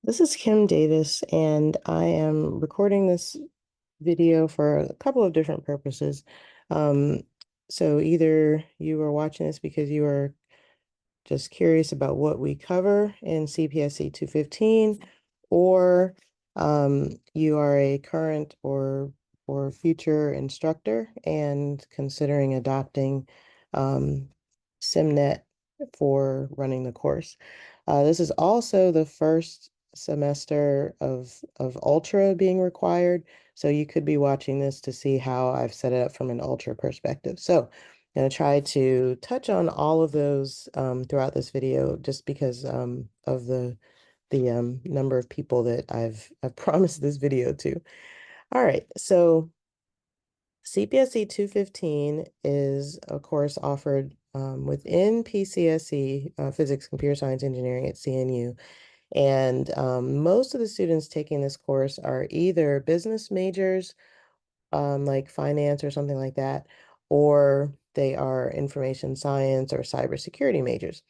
This is Kim Davis, and I am recording this video for a couple of different purposes. Um, so either you are watching this because you are just curious about what we cover in CPSC 215, or you are a current or future instructor and considering adopting SIMnet for running the course. This is also the first semester of Ultra being required, so you could be watching this to see how I've set it up from an Ultra perspective. So I'm going to try to touch on all of those throughout this video just because of the number of people that I've promised this video to. All right, so CPSC 215 is a course offered within PCSE, Physics, Computer Science, Engineering at CNU. And most of the students taking this course are either business majors, like finance or something like that, or they are information science or cybersecurity majors.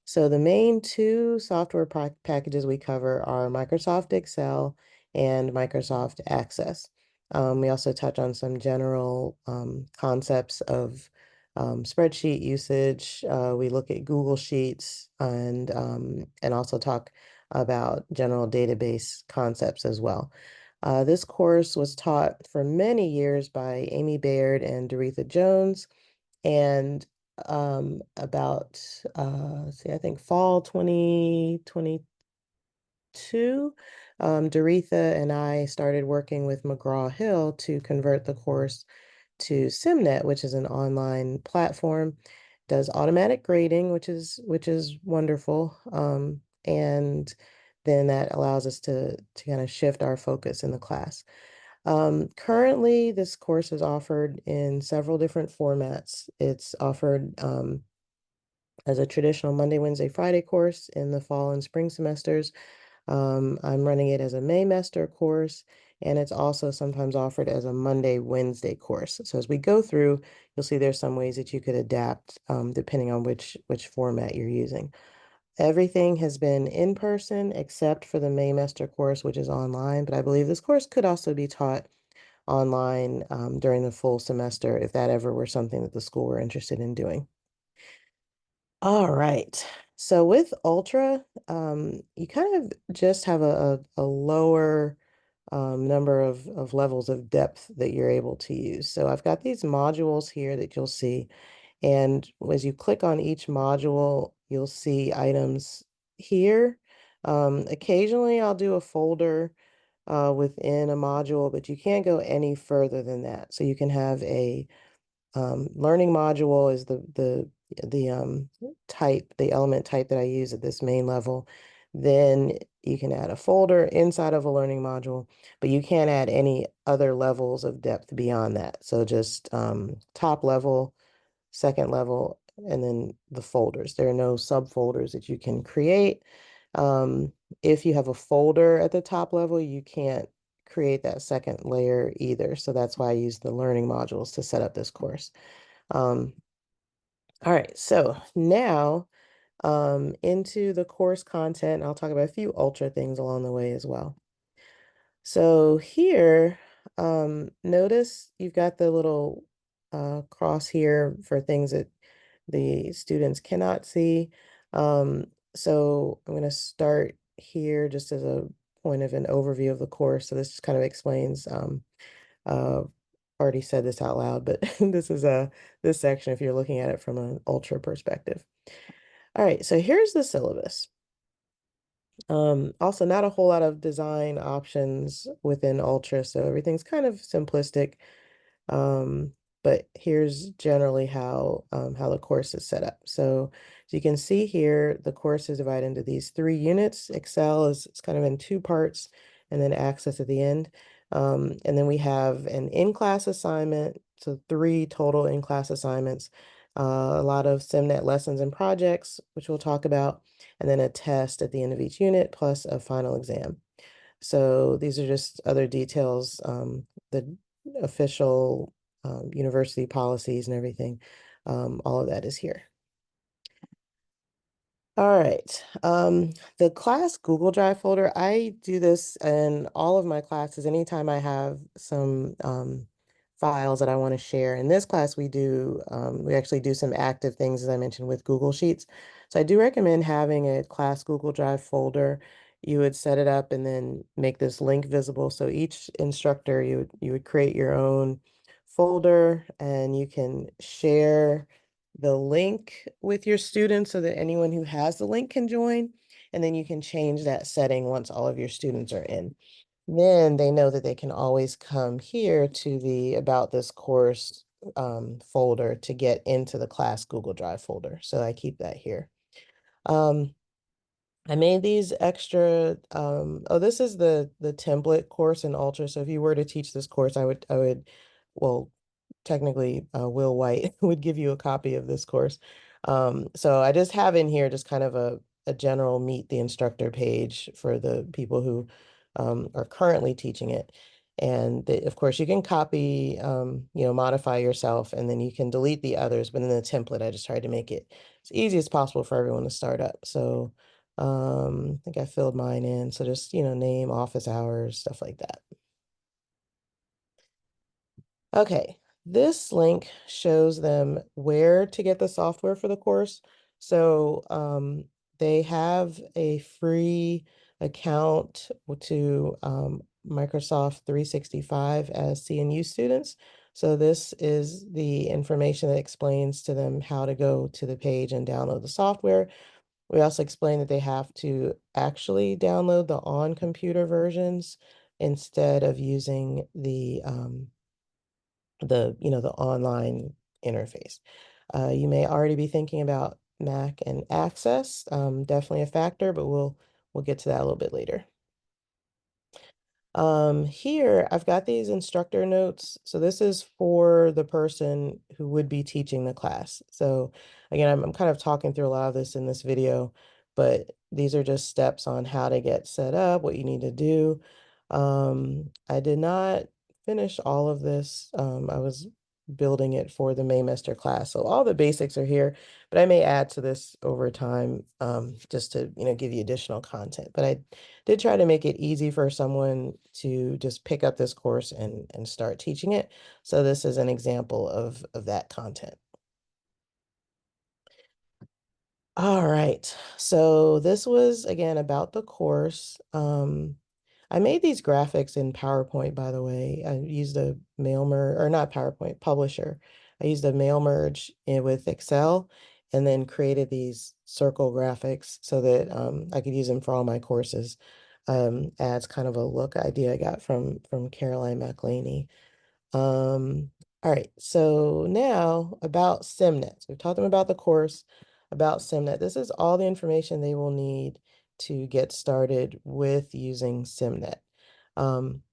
So the main two software packages we cover are Microsoft Excel and Microsoft Access. We also touch on some general concepts of spreadsheet usage. We look at Google Sheets and also talk about general database concepts as well. This course was taught for many years by Amy Baird and Doretha Jones, and about I think fall 2022, Doretha and I started working with McGraw Hill to convert the course to SIMnet, which is an online platform, does automatic grading, which is wonderful. And then that allows us to kind of shift our focus in the class. Currently, this course is offered in several different formats. It's offered as a traditional Monday, Wednesday, Friday course in the fall and spring semesters. I'm running it as a Maymester course, and it's also sometimes offered as a Monday, Wednesday course. So as we go through, you'll see there's some ways that you could adapt depending on which format you're using. Everything has been in person except for the Maymester course, which is online, but I believe this course could also be taught online during the full semester if that ever were something that the school were interested in doing. All right. So with Ultra, you kind of just have a lower number of levels of depth that you're able to use. So I've got these modules here that you'll see. And as you click on each module, you'll see items here. Occasionally, I'll do a folder within a module, but you can't go any further than that. So you can have a learning module is the type, the element type that I use at this main level. Then you can add a folder inside of a learning module, but you can't add any other levels of depth beyond that. So just top level, second level, and then the folders. There are no subfolders that you can create. If you have a folder at the top level, you can't create that second layer either. So that's why I use the learning modules to set up this course. Um, all right, so now into the course content. I'll talk about a few ultra things along the way as well. So here, notice you've got the little cross here for things that the students cannot see. So I'm going to start here just as a point of an overview of the course. So this just kind of explains, uh, already said this out loud, but this is this section if you're looking at it from an ultra perspective. All right, so here's the syllabus. Also not a whole lot of design options within Ultra, so everything's kind of simplistic. But here's generally how the course is set up. So as you can see here, the course is divided into these 3 units. Excel is it's kind of in 2 parts, and then Access at the end. And then we have an in-class assignment, so 3 total in-class assignments. A lot of SIMnet lessons and projects, which we'll talk about, and then a test at the end of each unit, plus a final exam. So these are just other details, the official university policies and everything. All of that is here. All right. The class Google Drive folder, I do this in all of my classes anytime I have some files that I want to share. In this class, we actually do some active things, as I mentioned, with Google Sheets. So I do recommend having a class Google Drive folder. You would set it up and then make this link visible. So each instructor, you would create your own folder and you can share the link with your students so that anyone who has the link can join. And then you can change that setting once all of your students are in. Then they know that they can always come here to the About This Course folder to get into the class Google Drive folder. So I keep that here. Um, I made these extra, oh, this is the template course in Ultra. So if you were to teach this course, well, technically, Will White would give you a copy of this course. So I just have in here just kind of a general meet the instructor page for the people who are currently teaching it. And of course, you can copy, modify yourself, and then you can delete the others. But in the template, I just tried to make it as easy as possible for everyone to start up. So I think I filled mine in. So just, name, office hours, stuff like that. Okay, this link shows them where to get the software for the course. So they have a free account to Microsoft 365 as CNU students. So this is the information that explains to them how to go to the page and download the software. We also explain that they have to actually download the on-computer versions instead of using the online interface. You may already be thinking about Mac and Access, definitely a factor, but we'll get to that a little bit later. Here I've got these instructor notes. So this is for the person who would be teaching the class. So again, I'm kind of talking through a lot of this in this video, but these are just steps on how to get set up, what you need to do. I did not finish all of this. I was building it for the Maymester class. So all the basics are here, but I may add to this over time, just to, give you additional content. But I did try to make it easy for someone to just pick up this course and start teaching it. So this is an example of that content. All right. So this was again about the course. I made these graphics in PowerPoint, by the way. I used a mail merge, or not PowerPoint, Publisher. I used a mail merge with Excel and then created these circle graphics so that I could use them for all my courses. As kind of a look idea I got from Caroline McLaney. All right, so now about SIMnet. So we've taught them about the course, about SIMnet. This is all the information they will need to get started with using SIMnet. Um,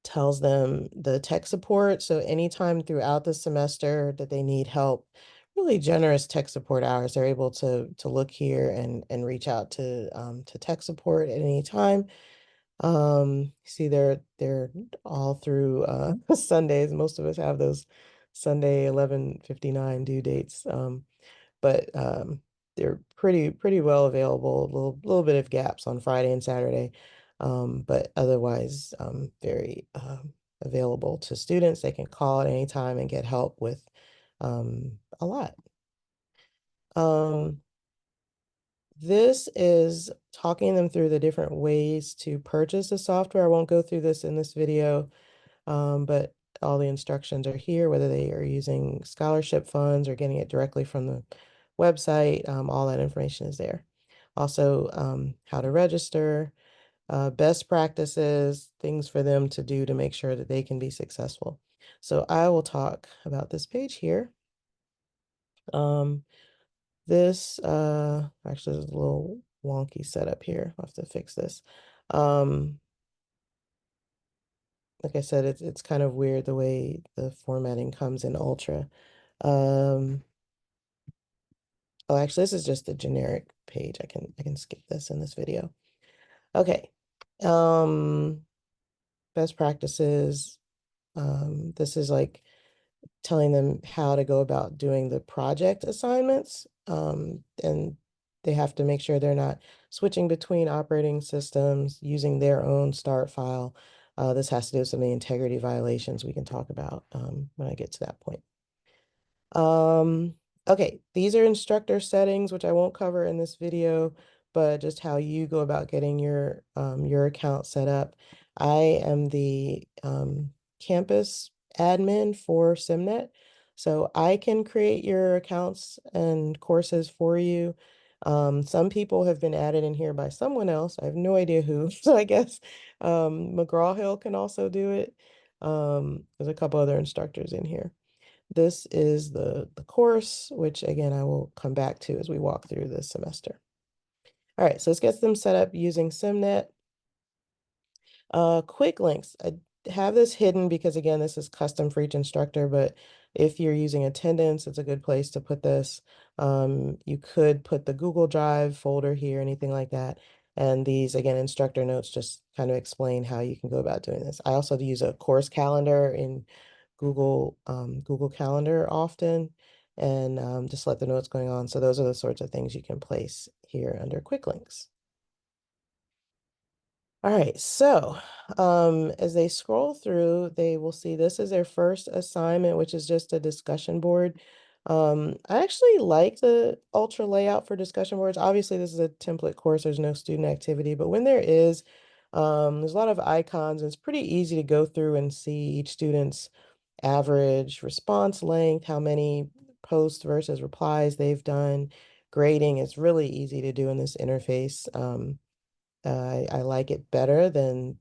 Tells them the tech support. So anytime throughout the semester that they need help, really generous tech support hours, they're able to look here and reach out to tech support at any time. See they're all through Sundays. Most of us have those Sunday 11:59 due dates. But they're pretty well available. A little bit of gaps on Friday and Saturday. But otherwise very available to students. They can call at any time and get help with a lot. Um, this is talking them through the different ways to purchase the software. I won't go through this in this video, but all the instructions are here, whether they are using scholarship funds or getting it directly from the website. All that information is there. Also, how to register, best practices, things for them to do to make sure that they can be successful. So I will talk about this page here. This actually is a little wonky setup here. I'll have to fix this. Like I said, it's kind of weird the way the formatting comes in Ultra. Um, oh, actually, this is just a generic page. I can skip this in this video. Okay. Um, Best practices. This is like telling them how to go about doing the project assignments. And they have to make sure they're not switching between operating systems using their own start file. This has to do with some of the integrity violations we can talk about when I get to that point. Okay, these are instructor settings, which I won't cover in this video, but just how you go about getting your account set up. I am the campus admin for SIMnet, so I can create your accounts and courses for you. Some people have been added in here by someone else. I have no idea who, so I guess McGraw Hill can also do it. There's a couple other instructors in here. This is the course, which again, I will come back to as we walk through this semester. All right, so let's get them set up using SIMnet. Quick links. I have this hidden because again, this is custom for each instructor, but if you're using attendance, it's a good place to put this. You could put the Google Drive folder here, anything like that. And these, again, instructor notes just kind of explain how you can go about doing this. I also use a course calendar in Google Calendar often, and just let them know what's going on. So those are the sorts of things you can place here under quick links. All right, so as they scroll through, they will see this is their first assignment, which is just a discussion board. I actually like the ultra layout for discussion boards. Obviously, this is a template course. There's no student activity, but when there is, there's a lot of icons. And it's pretty easy to go through and see each student's average response length, how many posts versus replies they've done. Grading is really easy to do in this interface. I like it better than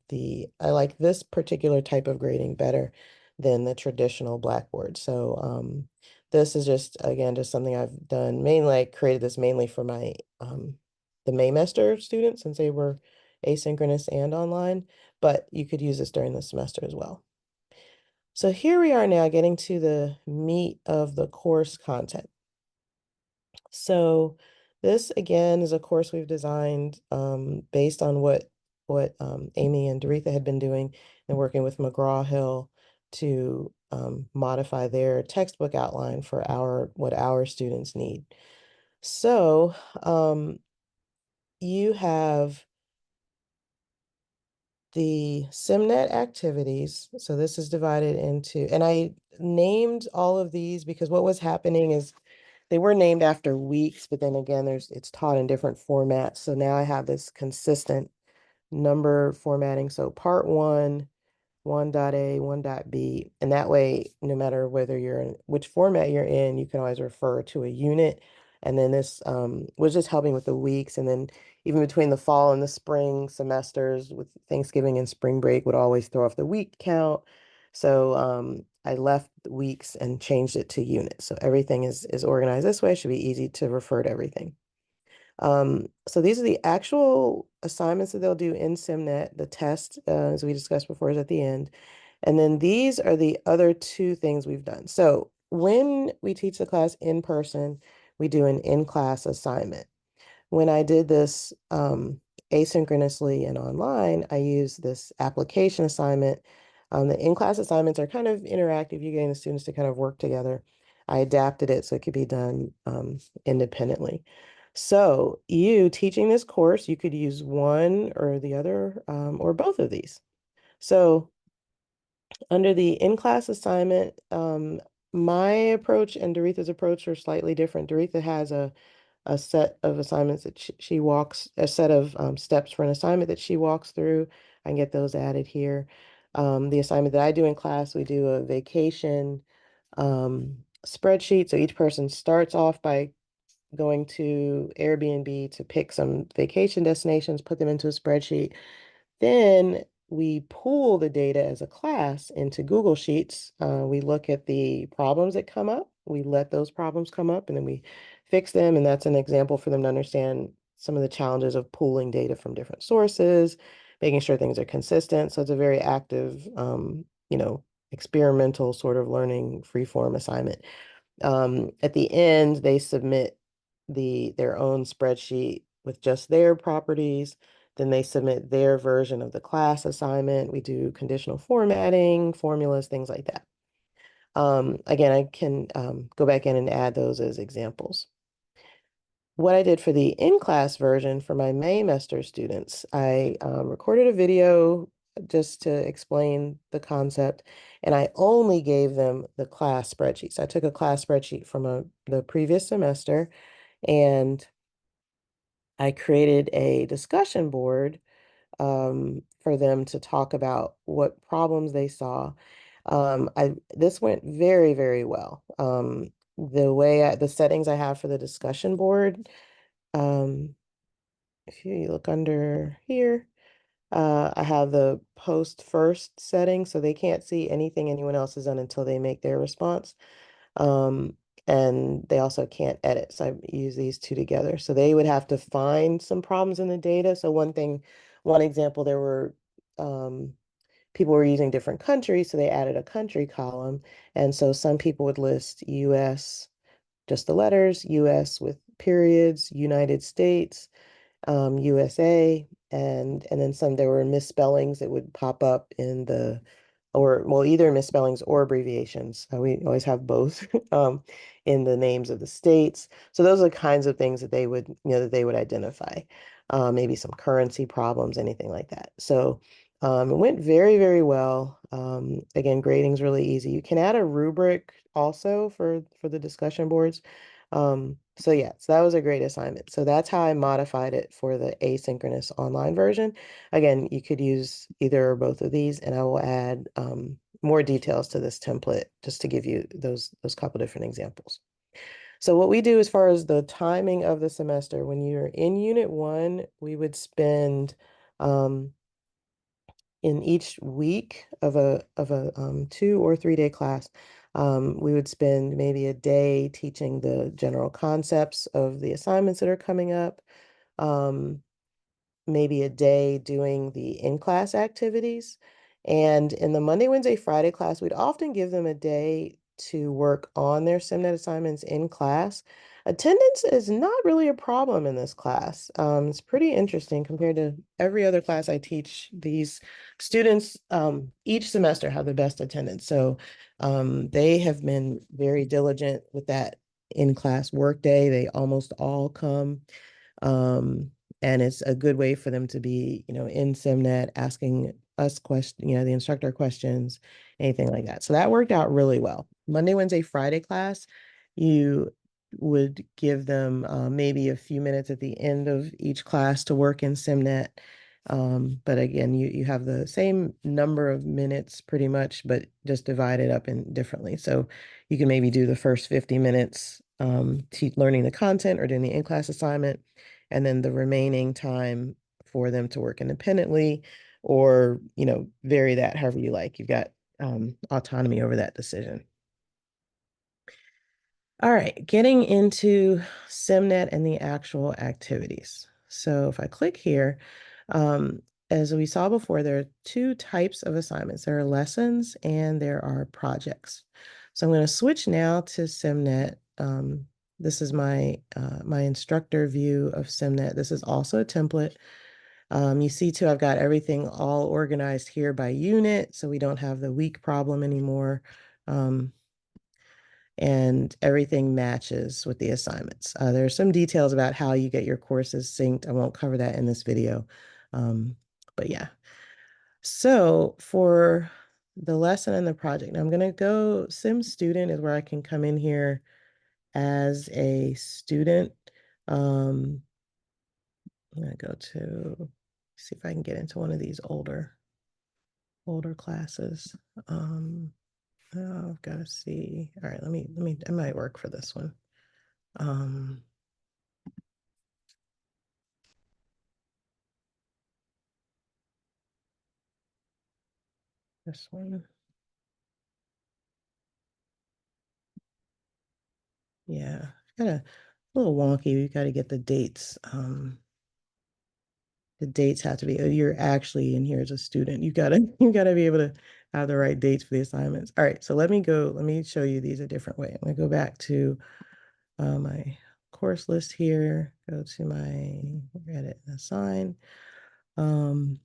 I like this particular type of grading better than the traditional Blackboard. So this is just, again, just something I've done mainly. I created this mainly for my the Maymester students since they were asynchronous and online, but you could use this during the semester as well. So here we are now getting to the meat of the course content. So this again is a course we've designed based on what Amy and Doretha had been doing and working with McGraw Hill to modify their textbook outline for what our students need. So you have the SIMnet activities. So this is divided into, and I named all of these because what was happening is they were named after weeks, but then again, it's taught in different formats. So now I have this consistent number formatting. So part one, 1.A, 1.B, and that way, no matter whether you're in which format you're in, you can always refer to a unit. And then this was just helping with the weeks. And then even between the fall and the spring semesters with Thanksgiving and spring break would always throw off the week count. So I left the weeks and changed it to units. So everything is organized this way. It should be easy to refer to everything. So these are the actual assignments that they'll do in SIMnet. The test, as we discussed before, is at the end. And then these are the other two things we've done. So when we teach the class in person, we do an in-class assignment. When I did this asynchronously and online, I used this application assignment. The in-class assignments are kind of interactive. You're getting the students to kind of work together. I adapted it so it could be done independently. So you teaching this course, you could use one or the other or both of these. So under the in-class assignment, my approach and Doretha's approach are slightly different. Doretha has a set of assignments that she walks, a set of steps for an assignment that she walks through. I can get those added here. The assignment that I do in class, we do a vacation spreadsheet. So each person starts off by going to Airbnb to pick some vacation destinations, put them into a spreadsheet. Then we pool the data as a class into Google Sheets. We look at the problems that come up. We let those problems come up and then we fix them. And that's an example for them to understand some of the challenges of pooling data from different sources, making sure things are consistent. So it's a very active, experimental sort of learning freeform assignment. At the end, they submit their own spreadsheet with just their properties. Then they submit their version of the class assignment. We do conditional formatting, formulas, things like that. Again, I can go back in and add those as examples. what I did for the in-class version for my Maymester students, I recorded a video just to explain the concept, and I only gave them the class spreadsheet. So I took a class spreadsheet from the previous semester, and I created a discussion board for them to talk about what problems they saw. This went very, very well. The settings I have for the discussion board, um, if you look under here, I have the post first setting, so they can't see anything anyone else has done until they make their response. Um, and they also can't edit. So I use these two together. So they would have to find some problems in the data. So one example, there were people were using different countries, so they added a country column. And so some people would list US, just the letters, US with periods, United States, USA, and then some there were misspellings that would pop up in the or well either misspellings or abbreviations. We always have both in the names of the states. So those are the kinds of things that they would identify. Maybe some currency problems, anything like that. So it went very, very well. Again, grading's really easy. You can add a rubric also for the discussion boards. So yeah, so that was a great assignment. So that's how I modified it for the asynchronous online version. Again, you could use either or both of these, and I will add more details to this template just to give you those couple different examples. So what we do as far as the timing of the semester, when you're in Unit 1, we would spend in each week of a 2 or 3 day class, we would spend maybe a day teaching the general concepts of the assignments that are coming up. Um, Maybe a day doing the in-class activities. And in the Monday, Wednesday, Friday class, we'd often give them a day to work on their SIMnet assignments in class. Attendance is not really a problem in this class. It's pretty interesting compared to every other class I teach. These students each semester have the best attendance. So they have been very diligent with that in-class work day. They almost all come. Um, and it's a good way for them to be, in SIMnet, asking us questions, the instructor questions, anything like that. So that worked out really well. Monday, Wednesday, Friday class, you would give them maybe a few minutes at the end of each class to work in SIMnet. But again, you have the same number of minutes pretty much, but just divided up in differently. So you can maybe do the first 50 minutes learning the content or doing the in-class assignment, and then the remaining time for them to work independently or, vary that however you like. You've got autonomy over that decision. All right, getting into SIMnet and the actual activities. So if I click here, as we saw before, there are two types of assignments. There are lessons and there are projects. So I'm going to switch now to SIMnet. This is my instructor view of SIMnet. This is also a template. You see too, I've got everything all organized here by unit, so we don't have the week problem anymore. And everything matches with the assignments. There are some details about how you get your courses synced. I won't cover that in this video, but yeah. So for the lesson and the project, now I'm going to go Sim Student is where I can come in here as a student. I'm going to go to see if I can get into one of these older classes. Oh, I've got to see. All right, I might work for this one. This one. Yeah, got a little wonky. We got to get the dates. The dates have to be, you're actually in here as a student. You gotta be able to have the right dates for the assignments. All right, so let me show you these a different way. I'm gonna go back to my course list here, go to my edit and assign. Oh,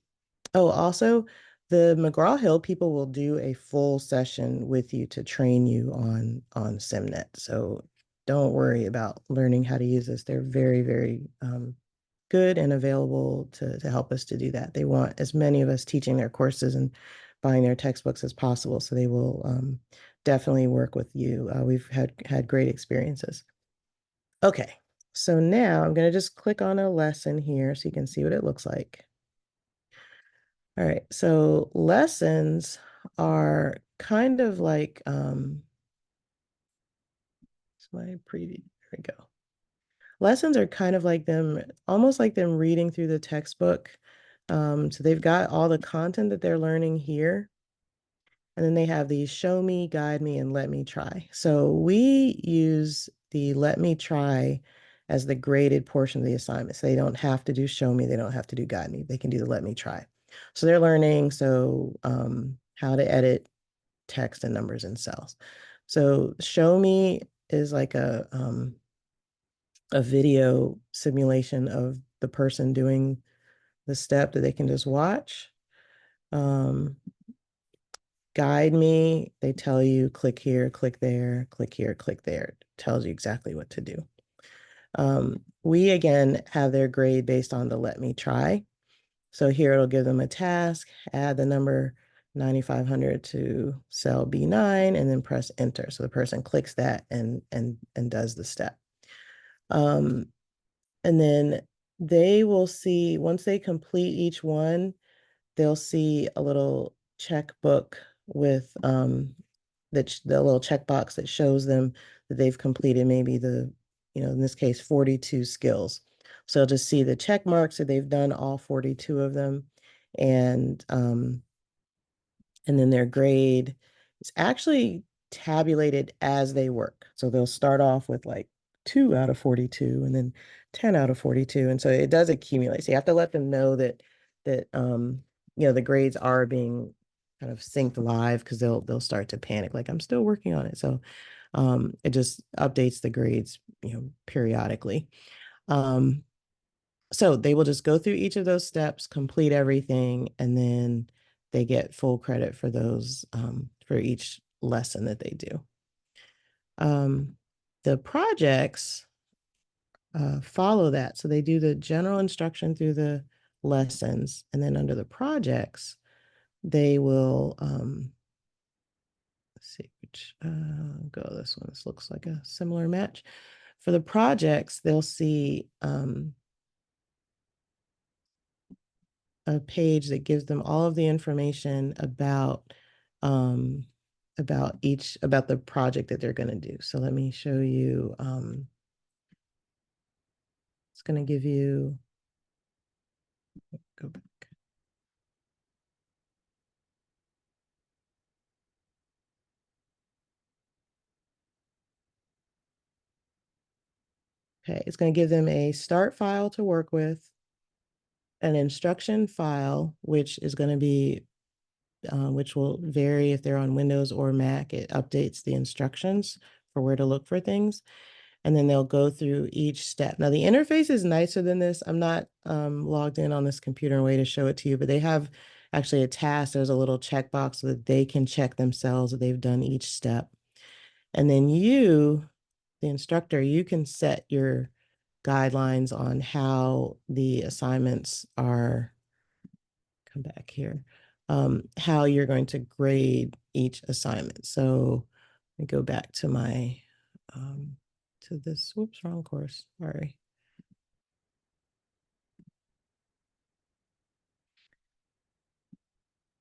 also the McGraw-Hill people will do a full session with you to train you on SIMnet. So don't worry about learning how to use this. They're very, very good and available to help us to do that. They want as many of us teaching their courses and buying their textbooks as possible. So they will definitely work with you. We've had great experiences. Okay, so now I'm going to just click on a lesson here so you can see what it looks like. All right, so lessons are kind of like, it's my preview, there we go. Lessons are kind of like them, almost like them reading through the textbook. So they've got all the content that they're learning here. And then they have these show me, guide me, and let me try. So we use the let me try as the graded portion of the assignment. So they don't have to do show me, they don't have to do guide me. They can do the let me try. So they're learning how to edit text and numbers in cells. So show me is like a video simulation of the person doing the step that they can just watch. Guide me, they tell you click here, click there, click here, click there. It tells you exactly what to do. We again have their grade based on the let me try. So here it'll give them a task, add the number 9,500 to cell B9 and then press enter. So the person clicks that and does the step. And then they will see, once they complete each one, they'll see a little checkbook with the little checkbox that shows them that they've completed maybe in this case, 42 skills. So they'll just see the check marks that they've done all 42 of them. And then their grade is actually tabulated as they work. So they'll start off with like 2 out of 42 and then 10 out of 42. And so it does accumulate. So you have to let them know that the grades are being kind of synced live because they'll start to panic, like I'm still working on it. So it just updates the grades, periodically. So they will just go through each of those steps, complete everything, and then they get full credit for those for each lesson that they do. The projects follow that. So they do the general instruction through the lessons, and then under the projects, they will, let's see, which, go this one. This looks like a similar match. For the projects, they'll see a page that gives them all of the information about the project that they're going to do. So let me show you. It's going to give you, go back. Okay, it's going to give them a start file to work with, an instruction file, which is going to be, which will vary if they're on Windows or Mac. It updates the instructions for where to look for things. And then they'll go through each step. Now the interface is nicer than this. I'm not logged in on this computer in a way to show it to you, but they have actually a task. There's a little checkbox so that they can check themselves that they've done each step. And then you, the instructor, you can set your guidelines on how the assignments are, come back here, how you're going to grade each assignment. So let me go back to my, to this, whoops, wrong course, sorry.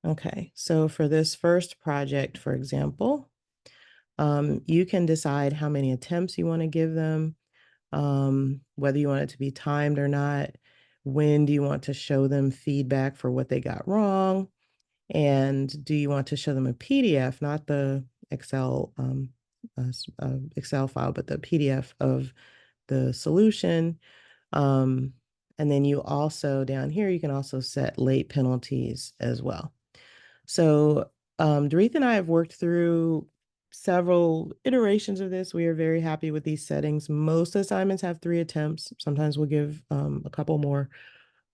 Okay, so for this first project, for example, you can decide how many attempts you want to give them, whether you want it to be timed or not, when do you want to show them feedback for what they got wrong, and do you want to show them a PDF, not the Excel Excel file, but the PDF of the solution. And then you also, down here, you can also set late penalties as well. So Doretha and I have worked through several iterations of this. We are very happy with these settings. Most assignments have 3 attempts. Sometimes we'll give a couple more.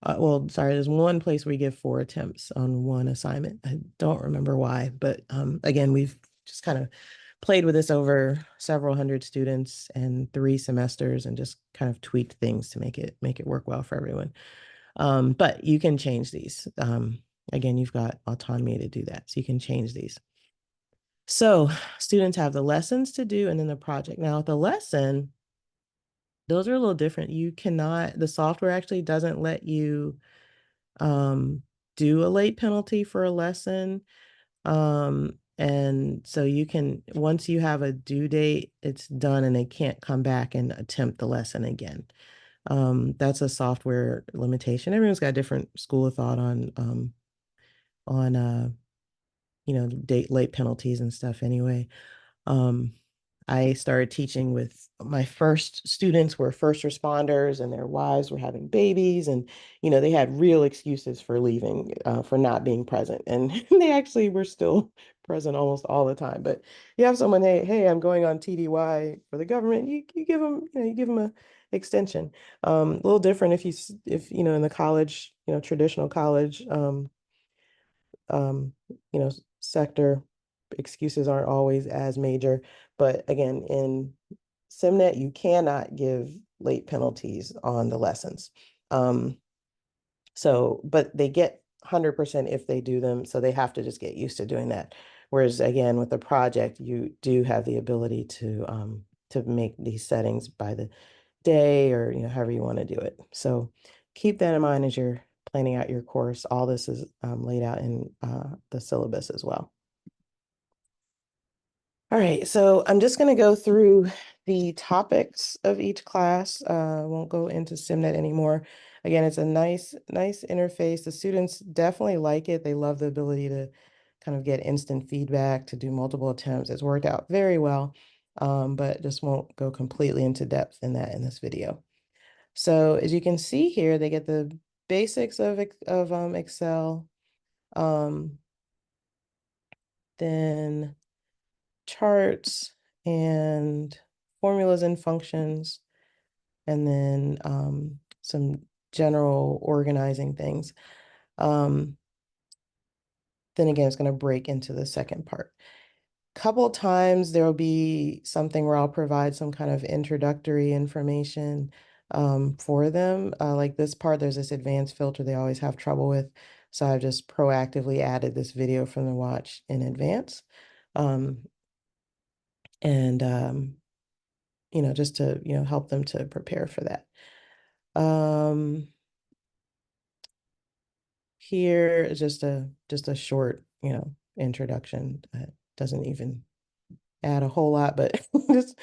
Well, sorry, there's one place where we give 4 attempts on one assignment. I don't remember why, but again, we've just kind of played with this over several hundred students and 3 semesters and just kind of tweaked things to make it work well for everyone. But you can change these. Again, you've got autonomy to do that. So you can change these. So students have the lessons to do and then the project. Now, the lesson, those are a little different. You cannot, the software actually doesn't let you do a late penalty for a lesson. And so you can, once you have a due date, it's done and they can't come back and attempt the lesson again. That's a software limitation. Everyone's got a different school of thought on late penalties and stuff anyway. Um, I started teaching with my first students were first responders and their wives were having babies and they had real excuses for leaving for not being present and they actually were still present almost all the time. But you have someone, hey, I'm going on TDY for the government, you give them you give them a extension. A little different if in the college, traditional college um, sector, excuses aren't always as major. But again, in SIMnet, you cannot give late penalties on the lessons. But they get 100% if they do them, so they have to just get used to doing that. Whereas again, with the project, you do have the ability to make these settings by the day or however you want to do it. So keep that in mind as you're planning out your course. All this is laid out in the syllabus as well. All right, so I'm just going to go through the topics of each class. I won't go into SIMnet anymore. Again, it's a nice interface. The students definitely like it. They love the ability to kind of get instant feedback, to do multiple attempts. It's worked out very well, but just won't go completely into depth in this video. So as you can see here, they get the basics of Excel, then charts and formulas and functions, and then some general organizing things. Then again, it's going to break into the second part. Couple times there will be something where I'll provide some kind of introductory information for them. Like this part, there's this advanced filter they always have trouble with. So I've just proactively added this video from the watch in advance. And just to, help them to prepare for that. Here is just a short, introduction. Doesn't even add a whole lot, but just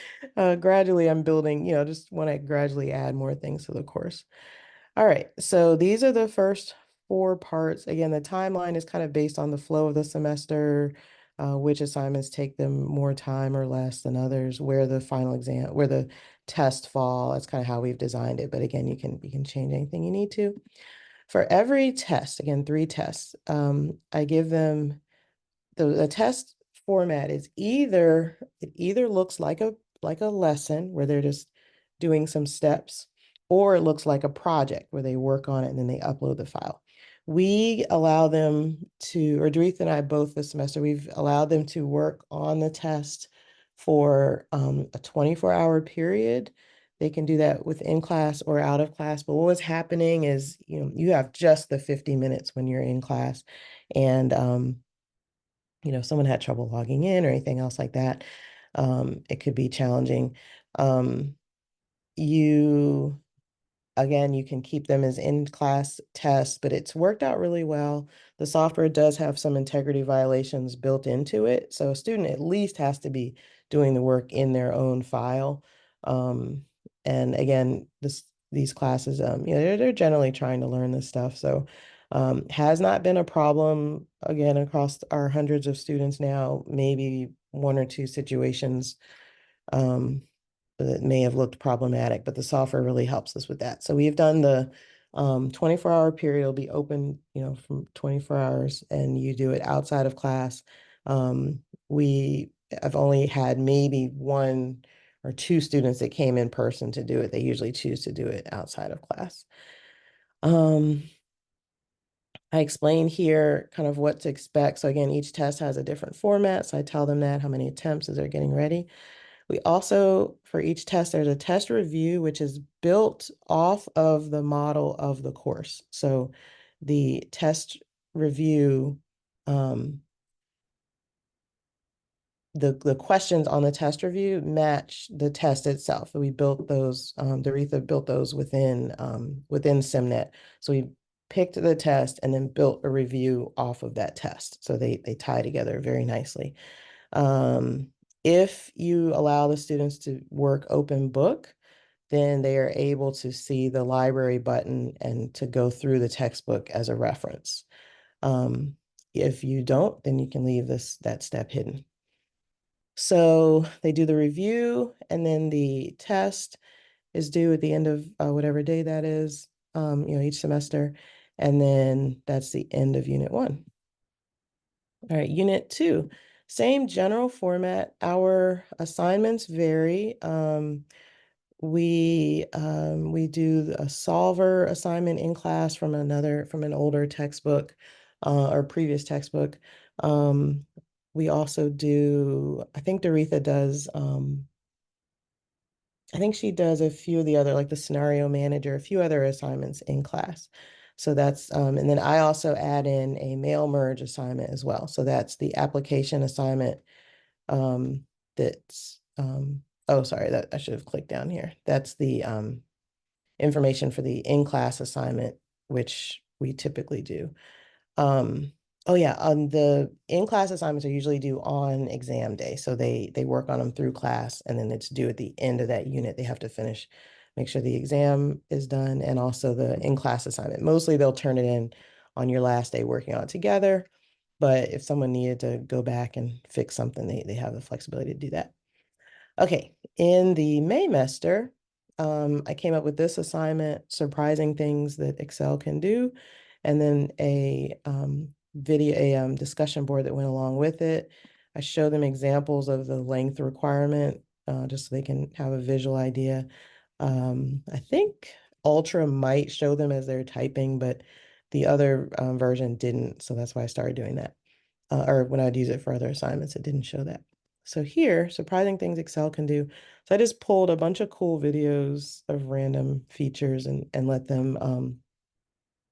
gradually I'm building, just want to gradually add more things to the course. All right, so these are the first 4 parts. Again, the timeline is kind of based on the flow of the semester, which assignments take them more time or less than others, where the tests fall. That's kind of how we've designed it. But again, you can change anything you need to. For every test, again, 3 tests, I give them the test format is it either looks like a lesson where they're just doing some steps, or it looks like a project where they work on it and then they upload the file. We allow them to, or Doretha and I both this semester, we've allowed them to work on the test for a 24-hour period. They can do that within class or out of class. But what was happening is, you have just the 50 minutes when you're in class. And if someone had trouble logging in or anything else like that, it could be challenging. You Again, you can keep them as in-class tests, but it's worked out really well. The software does have some integrity violations built into it, so a student at least has to be doing the work in their own file. And again, these classes, they're generally trying to learn this stuff, so has not been a problem. Again, across our hundreds of students now, maybe 1 or 2 situations that may have looked problematic, but the software really helps us with that. So we've done the 24-hour period. It'll be open, from 24 hours, and you do it outside of class. I've only had maybe 1 or 2 students that came in person to do it. They usually choose to do it outside of class. I explain here kind of what to expect. So again, each test has a different format. So I tell them that, how many attempts as they're getting ready. We also, for each test, there's a test review, which is built off of the model of the course. So the test review, the questions on the test review match the test itself. We built those, Doretha built those within SIMnet. So we picked the test and then built a review off of that test. So they tie together very nicely. If you allow the students to work open book, then they are able to see the library button and to go through the textbook as a reference. If you don't, then you can leave that step hidden. So they do the review, and then the test is due at the end of whatever day that is, each semester. And then that's the end of Unit 1. All right, Unit 2, same general format. Our assignments vary. We do a solver assignment in class from an older textbook or previous textbook. We also do, I think Doretha does, I think she does a few of the other, like the scenario manager, a few other assignments in class. So that's, and then I also add in a mail merge assignment as well. So that's the application assignment that's, oh, sorry, that I should have clicked down here. That's the information for the in-class assignment, which we typically do. Oh yeah, the in-class assignments are usually due on exam day. So they work on them through class, and then it's due at the end of that unit. They have to finish, make sure the exam is done, and also the in-class assignment. Mostly they'll turn it in on your last day working on it together. But if someone needed to go back and fix something, they have the flexibility to do that. Okay, in the Maymester, I came up with this assignment, surprising things that Excel can do, and then a discussion board that went along with it. I show them examples of the length requirement, just so they can have a visual idea. I think Ultra might show them as they're typing, but the other version didn't, so that's why I started doing that. Or when I'd use it for other assignments, it didn't show that. So here, surprising things Excel can do. So I just pulled a bunch of cool videos of random features and let them,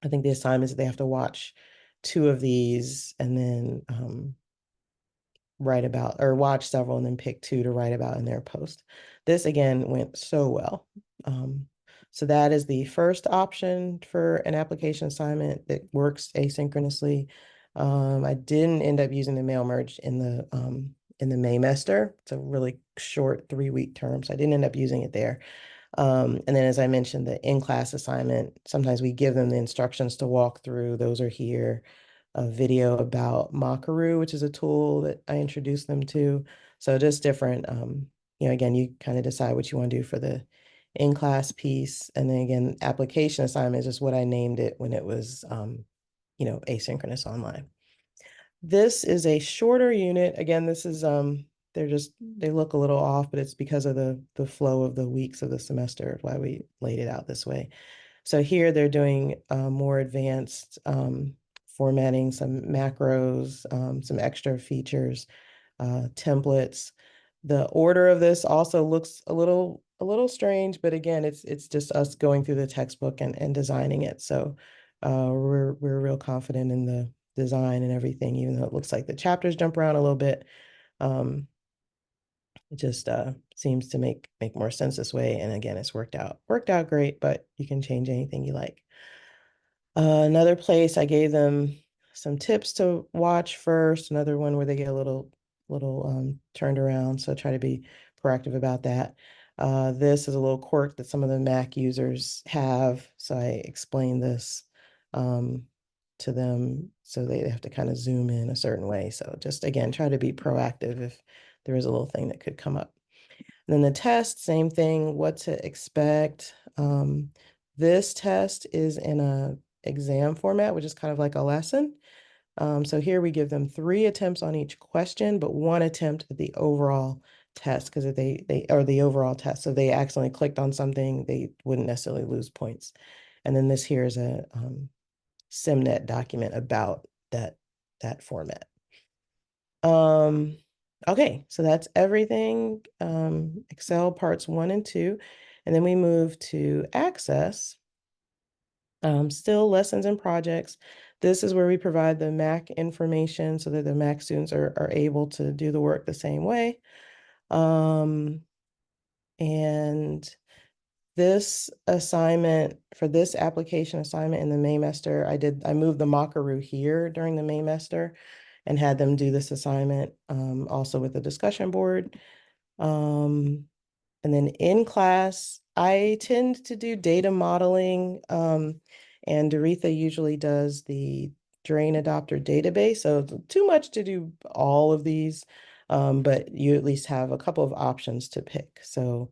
I think the assignments they have to watch 2 of these and then write about, or watch several and then pick 2 to write about in their post. This again went so well. So that is the first option for an application assignment that works asynchronously. I didn't end up using the mail merge in the Maymester. It's a really short 3-week term, so I didn't end up using it there. And then as I mentioned, the in-class assignment, sometimes we give them the instructions to walk through. Those are here. A video about Makaru, which is a tool that I introduced them to. So just different, again, you kind of decide what you want to do for the in-class piece. And then again, application assignment is just what I named it when it was, asynchronous online. This is a shorter unit. Again, this is, they look a little off, but it's because of the flow of the weeks of the semester, why we laid it out this way. So here they're doing more advanced formatting, some macros, some extra features, templates. The order of this also looks a little strange, but again, it's just us going through the textbook and designing it. So we're real confident in the design and everything, even though it looks like the chapters jump around a little bit. It just seems to make more sense this way. And again, it's worked out great, but you can change anything you like. Another place I gave them some tips to watch first, another one where they get a little turned around. So try to be proactive about that. This is a little quirk that some of the Mac users have. So I explained this to them. So they have to kind of zoom in a certain way. So just again, try to be proactive if there is a little thing that could come up. And then the test, same thing, what to expect. This test is in a exam format, which is kind of like a lesson. So here we give them 3 attempts on each question, but 1 attempt at the overall test, because if they or the overall test. So if they accidentally clicked on something, they wouldn't necessarily lose points. And then this here is SIMnet document about that format. Okay, so that's everything. Excel parts 1 and 2. And then we move to Access. Still lessons and projects. This is where we provide the Mac information so that the Mac students are able to do the work the same way. And this assignment, for this application assignment in the Maymester, I moved the Mockaroo here during the Maymester and had them do this assignment, also with the discussion board. And then in class, I tend to do data modeling, and Doretha usually does the drain adopter database. So too much to do all of these, but you at least have a couple of options to pick. So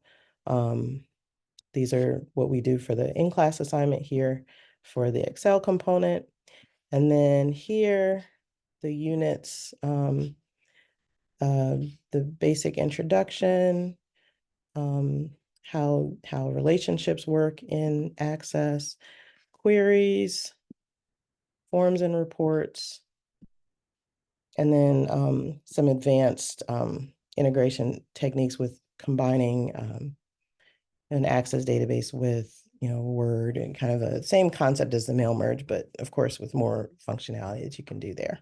these are what we do for the in-class assignment here for the Excel component. And then here, the units, the basic introduction, how relationships work in Access, queries, forms and reports, and then some advanced integration techniques with combining an Access database with Word, and kind of the same concept as the mail merge, but of course with more functionality that you can do there.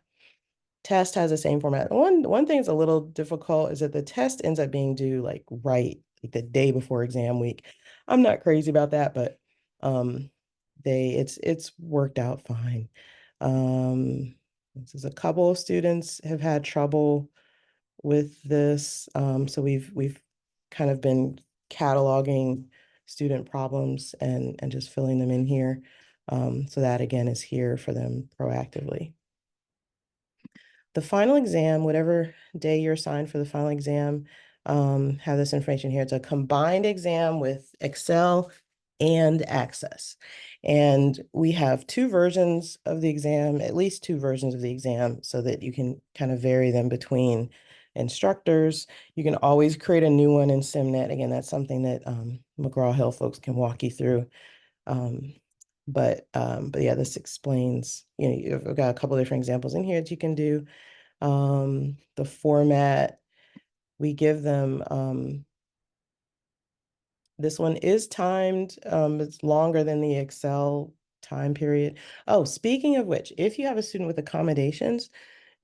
Test has the same format. One thing that's a little difficult is that the test ends up being due like the day before exam week. I'm not crazy about that, but it's worked out fine. This is a couple of students have had trouble with this, so we've kind of been cataloging student problems and just filling them in here. So that again is here for them proactively. The final exam, whatever day you're assigned for the final exam, have this information here. It's a combined exam with Excel and Access. And we have 2 versions of the exam, at least 2 versions of the exam, so that you can kind of vary them between instructors. You can always create a new one in SIMnet. Again, that's something that McGraw-Hill folks can walk you through. But yeah, this explains, you've got a couple different examples in here that you can do. The format, we give them, this one is timed. It's longer than the Excel time period. Oh, speaking of which, if you have a student with accommodations,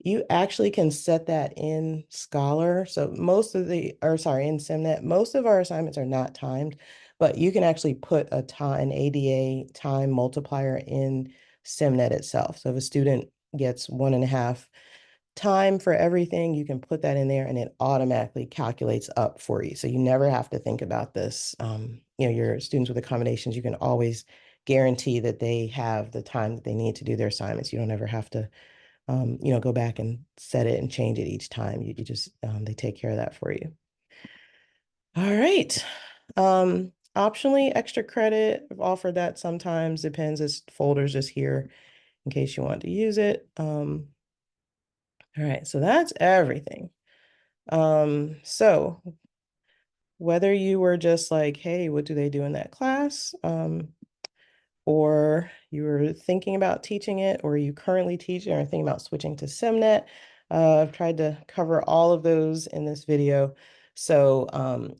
you actually can set that in Scholar. So in SIMnet, most of our assignments are not timed, but you can actually put an ADA time multiplier in SIMnet itself. So if a student gets 1.5 time for everything, you can put that in there and it automatically calculates up for you. So you never have to think about this. Your students with accommodations, you can always guarantee that they have the time that they need to do their assignments. You don't ever have to go back and set it and change it each time. You just, they take care of that for you. All right. Optionally, extra credit, I've offered that sometimes, depends. This folder's just here in case you want to use it. All right, so that's everything. So whether you were just like, hey, what do they do in that class? Or you were thinking about teaching it, or you currently teach it, or thinking about switching to SIMnet. I've tried to cover all of those in this video. So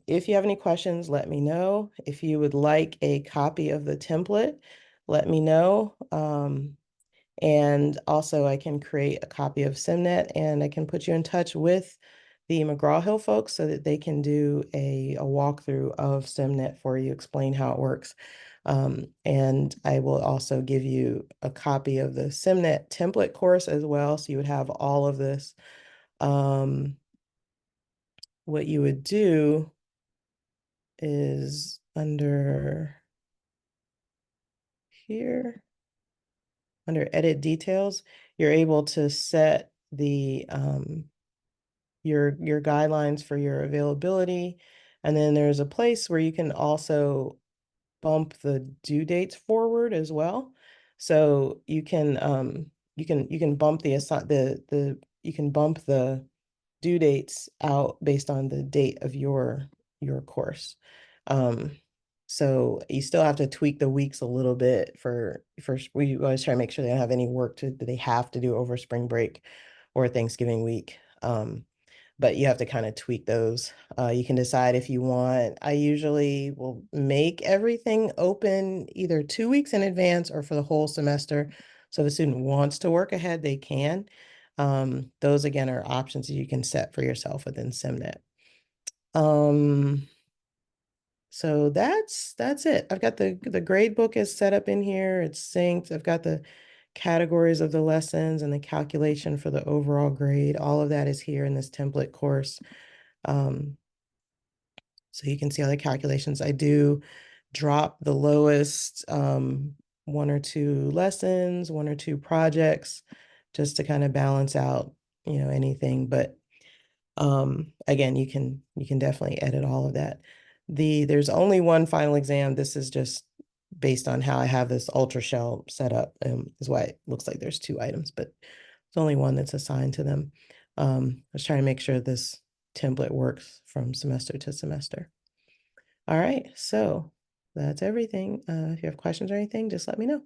if you have any questions, let me know. If you would like a copy of the template, let me know. And also I can create a copy of SIMnet and I can put you in touch with the McGraw-Hill folks so that they can do a walkthrough of SIMnet for you, explain how it works. And I will also give you a copy of the SIMnet template course as well. So you would have all of this. What you would do is under here, under edit details, you're able to set the your guidelines for your availability. And then there's a place where you can also bump the due dates forward as well. So you can bump you can bump the due dates out based on the date of your course. So you still have to tweak the weeks a little bit we always try to make sure they don't have any work that they have to do over spring break or Thanksgiving week. But you have to kind of tweak those. You can decide if you want. I usually will make everything open either 2 weeks in advance or for the whole semester. So if a student wants to work ahead, they can. Those again are options that you can set for yourself within SIMnet. So that's it. I've got the grade book is set up in here. It's synced. I've got the categories of the lessons and the calculation for the overall grade. All of that is here in this template course. So you can see all the calculations. I do drop the lowest 1 or 2 lessons, 1 or 2 projects, just to kind of balance out, anything. But again, you can definitely edit all of that. There's only one final exam. This is just based on how I have this ultra shell set up, is why it looks like there's 2 items, but there's only one that's assigned to them. I was trying to make sure this template works from semester to semester. All right, so that's everything. If you have questions or anything, just let me know.